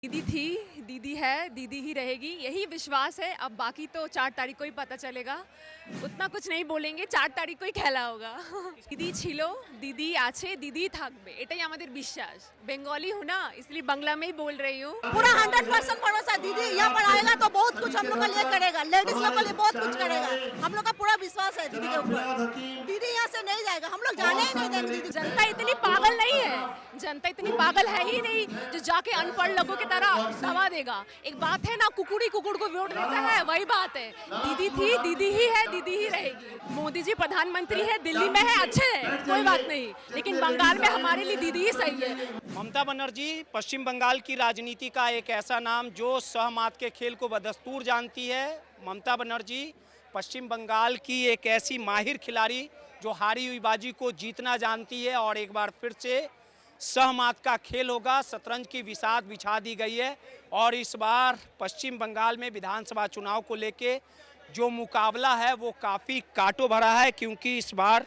दीदी थी, दीदी है, दीदी ही रहेगी, यही विश्वास है। अब बाकी तो 4 तारीख को ही पता चलेगा। उतना कुछ नहीं बोलेंगे, 4 तारीख को ही খেলা होगा। दीदी छिलो, दीदी आछे, दीदी থাকবে, এটাই আমাদের বিশ্বাস। बंगाली हूँ ना, इसलिए बांग्ला में ही बोल रही हूँ। पूरा 100% भरोसा दीदी यहाँ पर आएगा तो बहुत कुछ हम लोग का लिए करेगा, लेडीज लोग के लिए बहुत कुछ करेगा। हम लोग का पूरा विश्वास है दीदी के ऊपर। दीदी यहाँ से नहीं जाएगा, हम लोग जाने ही नहीं देंगे दीदी। जनता इतनी पागल नहीं है, जनता इतनी पागल है ही नहीं जो जाके अनपढ़ लोगों की तरह दबा देगा। एक बात है ना, कुकुड़ी कुकुड़ को वोट देता है, वही बात है। दीदी थी, दीदी ही है, दीदी ही रहेगी। मोदी जी प्रधानमंत्री है, दिल्ली में है, अच्छे है, कोई बात नहीं, लेकिन बंगाल में हमारे लिए दीदी ही सही है। ममता बनर्जी पश्चिम बंगाल की राजनीति का एक ऐसा नाम जो सहमात के खेल को बदस्तूर जानती है। ममता बनर्जी पश्चिम बंगाल की एक ऐसी माहिर खिलाड़ी जो हारी हुई बाजी को जीतना जानती है और एक बार फिर से सहमात का खेल होगा। शतरंज की विसात बिछा दी गई है और इस बार पश्चिम बंगाल में विधानसभा चुनाव को लेके जो मुकाबला है वो काफ़ी कांटो भरा है, क्योंकि इस बार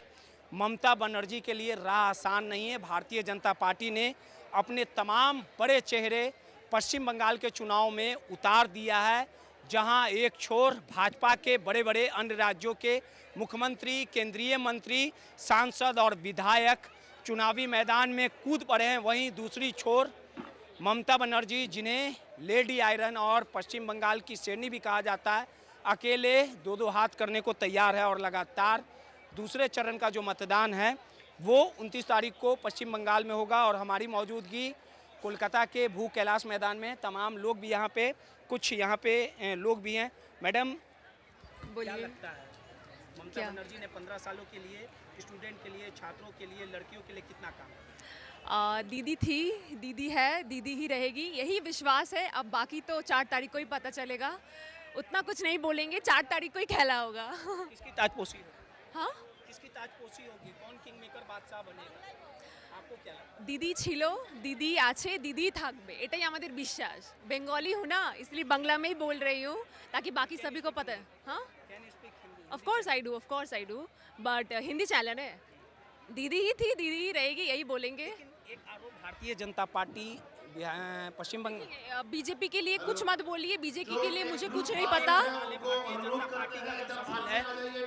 ममता बनर्जी के लिए राह आसान नहीं है। भारतीय जनता पार्टी ने अपने तमाम बड़े चेहरे पश्चिम बंगाल के चुनाव में उतार दिया है, जहां एक छोर भाजपा के बड़े बड़े अन्य राज्यों के मुख्यमंत्री, केंद्रीय मंत्री, सांसद और विधायक चुनावी मैदान में कूद पड़े हैं, वहीं दूसरी छोर ममता बनर्जी, जिन्हें लेडी आयरन और पश्चिम बंगाल की शेरनी भी कहा जाता है, अकेले दो दो हाथ करने को तैयार है और लगातार दूसरे चरण का जो मतदान है वो 29 तारीख को पश्चिम बंगाल में होगा। और हमारी मौजूदगी कोलकाता के भू कैलाश मैदान में, तमाम लोग भी यहाँ पे, कुछ यहाँ पे लोग भी हैं। मैडम, क्या लगता है ममता बनर्जी ने 15 सालों के लिए स्टूडेंट के लिए, छात्रों के लिए, लड़कियों के लिए कितना काम किया? दीदी थी, दीदी है, दीदी ही रहेगी, यही विश्वास है। अब बाकी तो 4 तारीख को ही पता चलेगा। उतना कुछ नहीं बोलेंगे, 4 तारीख को ही खेला होगा। किसकी ताजपोशी होगी? हाँ, किसकी ताजपोशी होगी? कौन किंग मेकर बादशाह बनेगा? आपको क्या लगता है? দিদি ছিল, দিদি আছে, দিদি থাকবে, এটাই আমাদের বিশ্বাস। बंगाली हूँ ना, इसलिए बांग्ला में ही बोल रही हूँ ताकि बाकी सभी को पता है। हाँ, Can you speak Hindi? Of course I do, but Hindi channel है। दीदी ही थी, दीदी ही रहेगी, यही बोलेंगे। एक आरोप भारतीय जनता पार्टी पश्चिम बंगाल बीजेपी के लिए कुछ मत बोलिए, बीजेपी के लिए मुझे कुछ नहीं पता।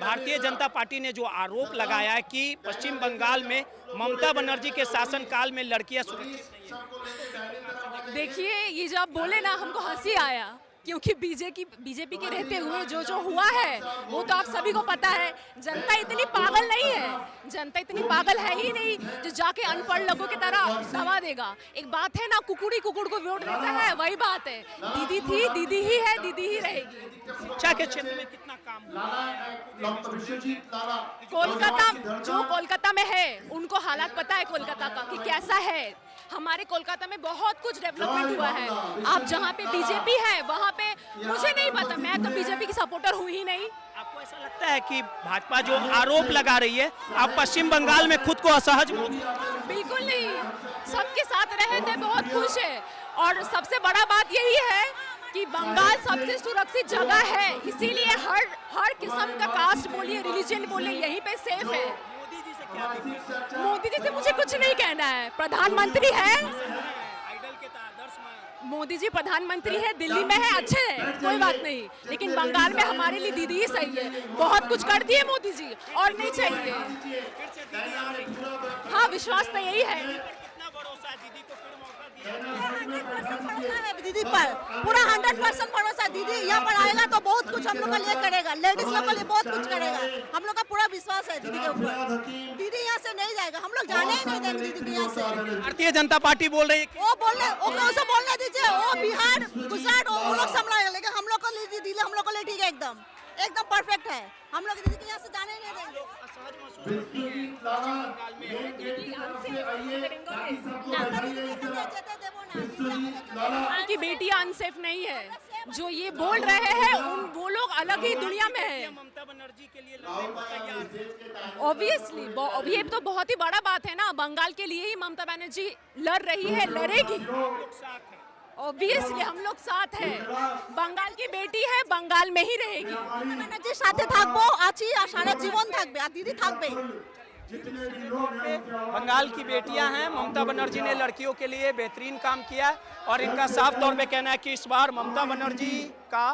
भारतीय जनता पार्टी ने जो आरोप लगाया है कि पश्चिम बंगाल में ममता बनर्जी के शासनकाल में लड़कियां सुरक्षित नहीं है। देखिए, ये जब बोले ना, हमको हंसी आया, क्योंकि बीजेपी के रहते हुए जो हुआ है वो तो आप सभी को पता है। जनता इतनी पागल नहीं है, जनता इतनी पागल है ही नहीं जो जाके अनपढ़ लोगों की तरह दबा देगा। एक बात है ना, कुकुड़ी कुकुड़ को वोट देता है, वही बात है। दीदी थी, दीदी ही है, दीदी ही रहेगी। शिक्षा के क्षेत्र में कितना काम हुआ है? कोलकाता में है, उनको हालात पता है कोलकाता का कि कैसा है। हमारे कोलकाता में बहुत कुछ डेवलपमेंट हुआ है। आप जहाँ पे बीजेपी है वहाँ पे मुझे नहीं पता, मैं तो बीजेपी की सपोर्टर हूँ ही नहीं। आपको ऐसा लगता है कि भाजपा जो आरोप लगा रही है, आप पश्चिम बंगाल में खुद को असहज महसूस करते हैं? बिल्कुल नहीं, सबके साथ रहे थे, बहुत खुश है। और सबसे बड़ा बात यही है कि बंगाल सबसे सुरक्षित जगह है, इसीलिए हर किस्म का कास्ट बोलिए, रिलीजन बोलिए, यहीं पे सेफ है। मोदी जी से क्या दिक्कत? मोदी जी से मुझे कुछ नहीं कहना है, प्रधानमंत्री है, आइडल के आदर्श में मोदी जी प्रधानमंत्री है, दिल्ली में है, अच्छे है, कोई बात नहीं, लेकिन बंगाल में हमारे लिए दीदी ही सही है। बहुत कुछ कर दिए मोदी जी, और नहीं चाहिए। फिर से दीदी आ रही। हाँ, विश्वास तो यही है। कितना भरोसा है दीदी को फिर मौका दिया? 100% भरोसा है दीदी पर, पूरा 100% भरोसा। दीदी यहाँ पर आएगा तो बहुत कुछ हम लोग का लिए करेगा, लेडीज लोग के लिए बहुत कुछ करेगा। हम लोग का पूरा विश्वास है दीदी के ऊपर। दीदी यहाँ से नहीं जाएगा, हम लोग जाने ही नहीं देंगे दीदी के यहाँ से। भारतीय जनता पार्टी बोल रही है कि वो बोलने दीजिए, वो बिहार, गुजरात वो लोग संभालेगा, लेकिन हम लोग को लिए दीदी, हम लोग को लिए ठीक है, एकदम परफेक्ट है। हम लोग दीदी के यहाँ से जाने ही नहीं देंगे। असहज महसूस करती है बंगाल में। की बेटियां अनसेफ नहीं है, जो ये बोल रहे हैं वो लोग अलग ही दुनिया में है। ममता बनर्जी के लिए लड़ने को तैयार है। ऑब्वियसली ये तो बहुत ही बड़ा बात है ना, बंगाल के लिए ही ममता बनर्जी लड़ रही है, लड़ेगी। लोग साथ हैं। ऑब्वियसली हम लोग साथ हैं, बंगाल की बेटी है, बंगाल में ही रहेगी। সাথে থাকবো, আছি আর সারা জীবন থাকবে, আর দিদি থাকবে। बंगाल की बेटियां हैं, ममता बनर्जी ने लड़कियों के लिए बेहतरीन काम किया और इनका साफ तौर पे कहना है कि इस बार ममता बनर्जी का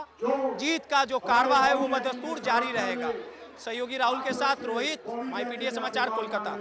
जीत का जो कारवा है वो बदस्तूर जारी रहेगा। सहयोगी राहुल के साथ रोहित, माईपीडीए समाचार, कोलकाता।